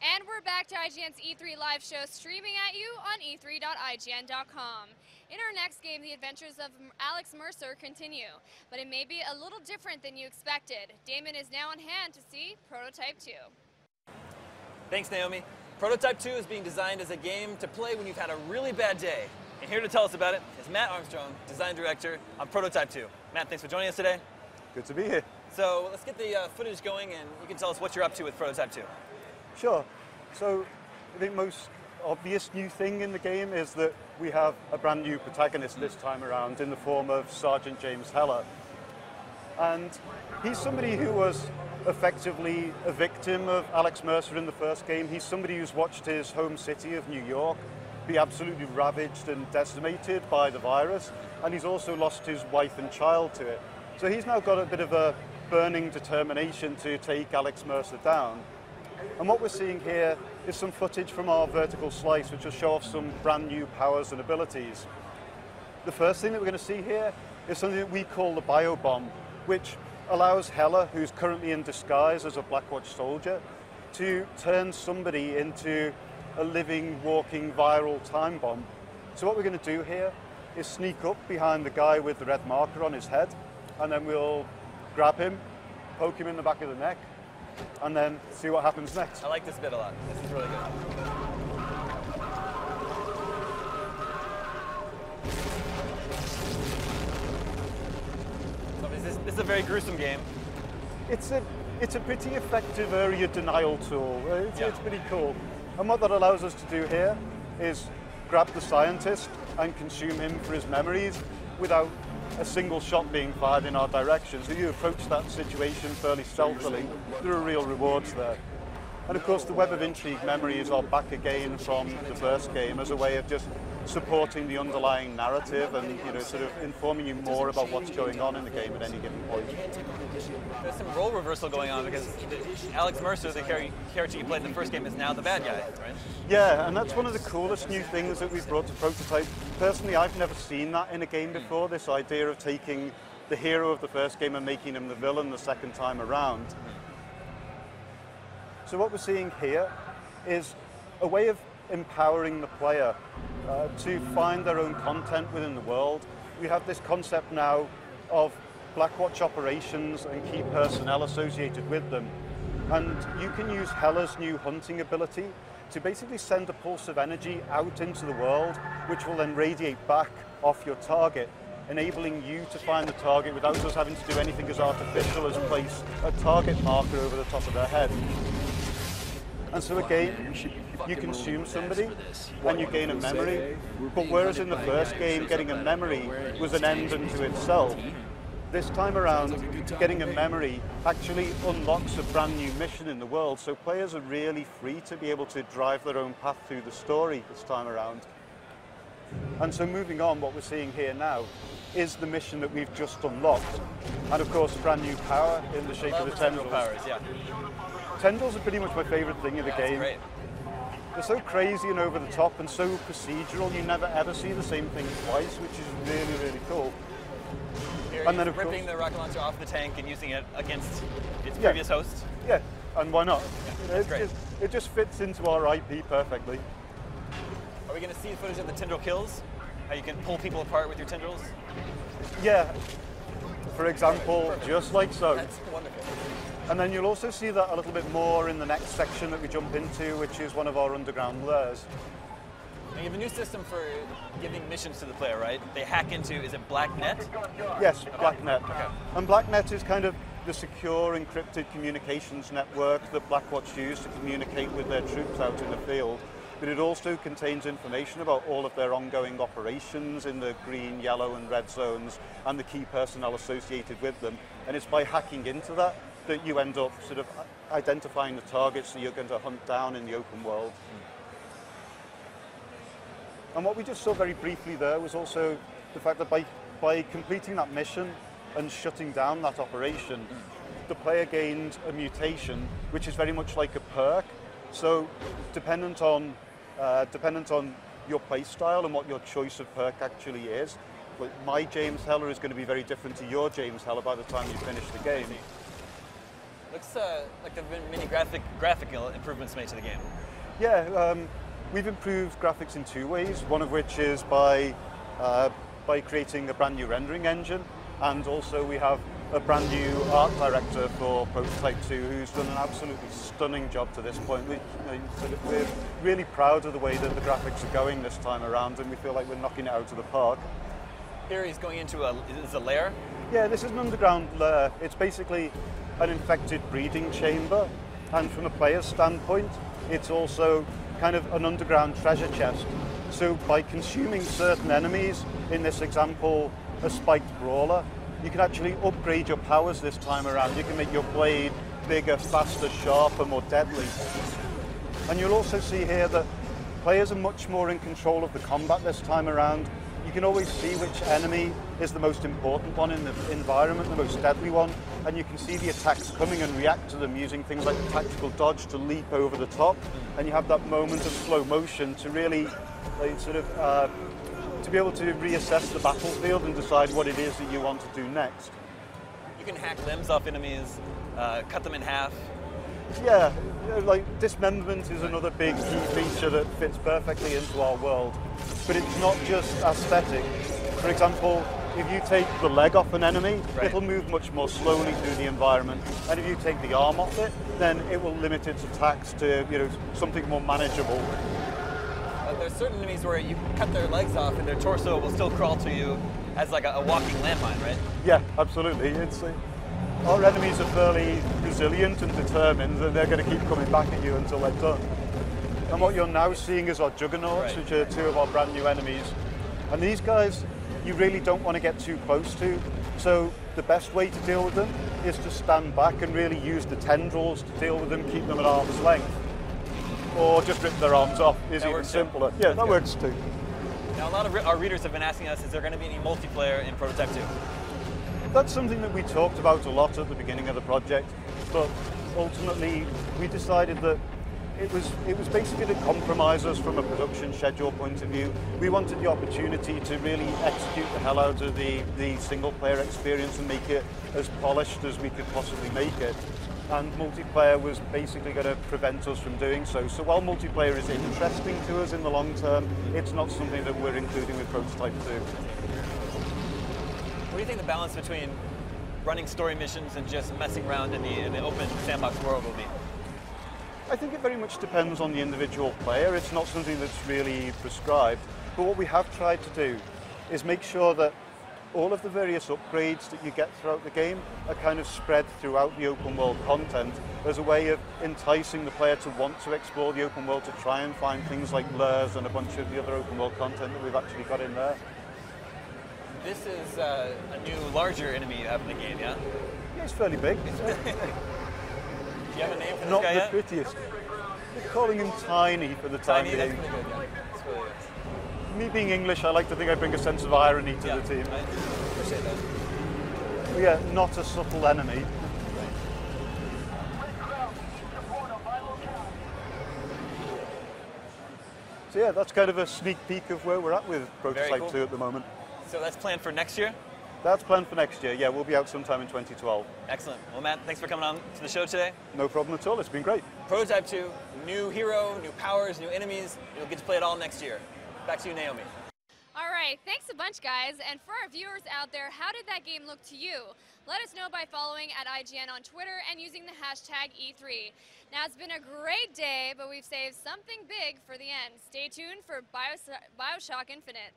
And we're back to IGN's E3 live show, streaming at you on e3.ign.com. In our next game, the adventures of Alex Mercer continue, but it may be a little different than you expected. Damon is now on hand to see Prototype 2. Thanks, Naomi. Prototype 2 is being designed as a game to play when you've had a really bad day. And here to tell us about it is Matt Armstrong, design director on Prototype 2. Matt, thanks for joining us today. Good to be here. So let's get the footage going, and you can tell us what you're up to with Prototype 2. Sure. So I think most obvious new thing in the game is that we have a brand new protagonist this time around in the form of Sergeant James Heller. And he's somebody who was effectively a victim of Alex Mercer in the first game. He's somebody who's watched his home city of New York be absolutely ravaged and decimated by the virus, and he's also lost his wife and child to it. So he's now got a bit of a burning determination to take Alex Mercer down. And what we're seeing here is some footage from our vertical slice, which will show off some brand new powers and abilities. The first thing that we're going to see here is something that we call the biobomb, which allows Heller, who's currently in disguise as a Blackwatch soldier, to turn somebody into a living, walking, viral time bomb. So what we're going to do here is sneak up behind the guy with the red marker on his head, and then we'll grab him, poke him in the back of the neck, and then see what happens next. I like this bit a lot. This is really good. So this is a very gruesome game. It's a pretty effective area denial tool. Yeah. It's pretty cool. And what that allows us to do here is grab the scientist and consume him for his memories without a single shot being fired in our direction. So you approach that situation fairly stealthily. There are real rewards there. And of course the Web of Intrigue memories are back again from the first game as a way of just supporting the underlying narrative and sort of informing you more about what's going on in the game at any given point. There's some role reversal going on because Alex Mercer, the character you played in the first game, is now the bad guy, right? Yeah, and that's one of the coolest new things that we've brought to Prototype. Personally, I've never seen that in a game before, this idea of taking the hero of the first game and making him the villain the second time around. So what we're seeing here is a way of empowering the player to find their own content within the world. We have this concept now of Blackwatch operations and key personnel associated with them. And you can use Heller's new hunting ability to basically send a pulse of energy out into the world, which will then radiate back off your target, enabling you to find the target without us having to do anything as artificial as place a target marker over the top of their head. And so again, you consume somebody and you gain a memory, but whereas in the first game getting a memory was an end unto itself, this time around getting a memory actually unlocks a brand new mission in the world, so players are really free to be able to drive their own path through the story this time around. And so moving on, what we're seeing here now is the mission that we've just unlocked, and of course brand new power in the shape of the tendrils. Powers, yeah. Tendrils are pretty much my favorite thing in the game. Great. They're so crazy and over the top and so procedural, you never ever see the same thing twice, which is really, really cool. Here And then of ripping course, the rocket launcher off the tank and using it against its previous host. Yeah, and why not? that's great. It just fits into our IP perfectly. Are we going to see footage of the tendril kills? How you can pull people apart with your tendrils? Yeah, for example, just like so. That's wonderful. And then you'll also see that a little bit more in the next section that we jump into, which is one of our underground lairs. And you have a new system for giving missions to the player, right? They hack into, is it BlackNet? Yes, BlackNet. Okay. And BlackNet is kind of the secure encrypted communications network that Blackwatch use to communicate with their troops out in the field. But it also contains information about all of their ongoing operations in the green, yellow and red zones and the key personnel associated with them. And it's by hacking into that that you end up sort of identifying the targets that you're going to hunt down in the open world. And what we just saw very briefly there was also the fact that by completing that mission and shutting down that operation, the player gained a mutation, which is very much like a perk. So dependent on your play style and what your choice of perk actually is, but my James Heller is going to be very different to your James Heller by the time you finish the game. Looks like there have been many graphical improvements made to the game. Yeah, we've improved graphics in two ways, one of which is by creating a brand new rendering engine, and also we have a brand new art director for Prototype 2 who's done an absolutely stunning job to this point. We're really proud of the way that the graphics are going this time around, and we feel like we're knocking it out of the park. Here he's going into a lair? Yeah, this is an underground lair. It's basically an infected breeding chamber, and from a player's standpoint, it's also kind of an underground treasure chest. So by consuming certain enemies, in this example, a spiked brawler, you can actually upgrade your powers this time around. You can make your blade bigger, faster, sharper, more deadly. And you'll also see here that players are much more in control of the combat this time around. You can always see which enemy is the most important one in the environment, the most deadly one, and you can see the attacks coming and react to them using things like the tactical dodge to leap over the top, and you have that moment of slow motion to really to be able to reassess the battlefield and decide what it is that you want to do next. You can hack limbs off enemies, cut them in half. Yeah, like dismemberment is another big key feature that fits perfectly into our world. But it's not just aesthetic. For example, if you take the leg off an enemy, it'll move much more slowly through the environment. And if you take the arm off it, then it will limit its attacks to something more manageable. There's certain enemies where you cut their legs off and their torso will still crawl to you as like a walking landmine, right? Yeah, absolutely. Our enemies are fairly resilient and determined, and they're going to keep coming back at you until they're done. And what you're now seeing is our juggernauts, which are two of our brand new enemies. And these guys, you really don't want to get too close to. So the best way to deal with them is to stand back and really use the tendrils to deal with them, keep them at arm's length. Or just rip their arms off is even simpler. Yeah, that works too. Now, a lot of our readers have been asking us, is there going to be any multiplayer in Prototype 2? That's something that we talked about a lot at the beginning of the project, but ultimately we decided that it was basically to compromise us from a production schedule point of view. We wanted the opportunity to really execute the hell out of the single player experience and make it as polished as we could possibly make it. And multiplayer was basically going to prevent us from doing so. So while multiplayer is interesting to us in the long term, it's not something that we're including with Prototype 2. What do you think the balance between running story missions and just messing around in the open sandbox world will be? I think it very much depends on the individual player. It's not something that's really prescribed. But what we have tried to do is make sure that all of the various upgrades that you get throughout the game are kind of spread throughout the open world content as a way of enticing the player to want to explore the open world, to try and find things like lures and a bunch of the other open world content that we've actually got in there. This is a new, larger enemy you have in the game, yeah? Yeah, it's fairly big. Do you have a name for this Not guy the yet? prettiest. We're calling him Tiny for the time Tiny, being. that's pretty good, yeah. That's really good. Me being English, I like to think I bring a sense of irony to the team. I appreciate that. But yeah, not a subtle enemy. So yeah, that's kind of a sneak peek of where we're at with Prototype 2 at the moment. So that's planned for next year? That's planned for next year, yeah, we'll be out sometime in 2012. Excellent. Well, Matt, thanks for coming on to the show today. No problem at all, it's been great. Prototype 2, new hero, new powers, new enemies. You'll get to play it all next year. Back to you, Naomi. All right, thanks a bunch, guys. And for our viewers out there, how did that game look to you? Let us know by following at IGN on Twitter and using the hashtag E3. Now, it's been a great day, but we've saved something big for the end. Stay tuned for BioShock Infinite.